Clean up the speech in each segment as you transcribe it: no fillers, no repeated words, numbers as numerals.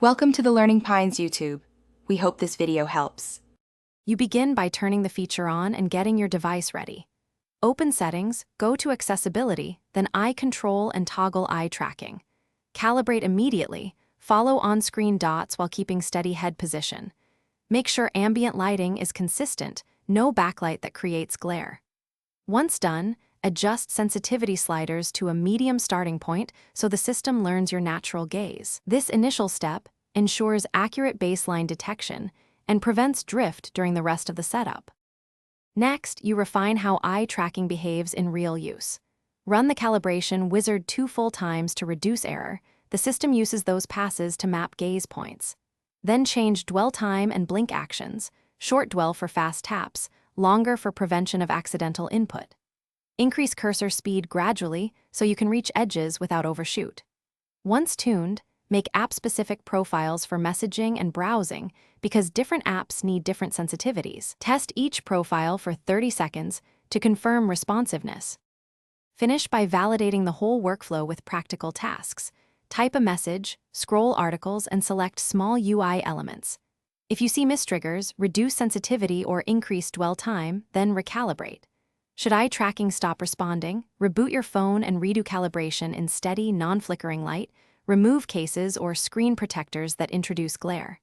Welcome to the Learning Pines YouTube. We hope this video helps. You begin by turning the feature on and getting your device ready. Open Settings, go to Accessibility, then Eye Control and toggle eye tracking. Calibrate immediately, follow on-screen dots while keeping steady head position. Make sure ambient lighting is consistent, no backlight that creates glare. Once done, adjust sensitivity sliders to a medium starting point so the system learns your natural gaze. This initial step ensures accurate baseline detection and prevents drift during the rest of the setup. Next, you refine how eye tracking behaves in real use. Run the calibration wizard 2 full times to reduce error. The system uses those passes to map gaze points. Then change dwell time and blink actions, short dwell for fast taps, longer for prevention of accidental input. Increase cursor speed gradually so you can reach edges without overshoot. Once tuned, make app-specific profiles for messaging and browsing because different apps need different sensitivities. Test each profile for 30 seconds to confirm responsiveness. Finish by validating the whole workflow with practical tasks. Type a message, scroll articles, and select small UI elements. If you see mistriggers, reduce sensitivity or increase dwell time, then recalibrate. Should eye tracking stop responding, reboot your phone and redo calibration in steady, non-flickering light. Remove cases or screen protectors that introduce glare.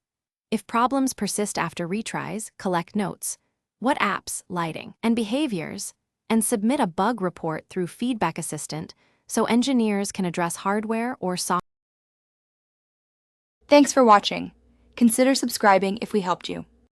If problems persist after retries, collect notes. What apps, lighting, and behaviors, and submit a bug report through Feedback Assistant so engineers can address hardware or software. Thanks for watching. Consider subscribing if we helped you.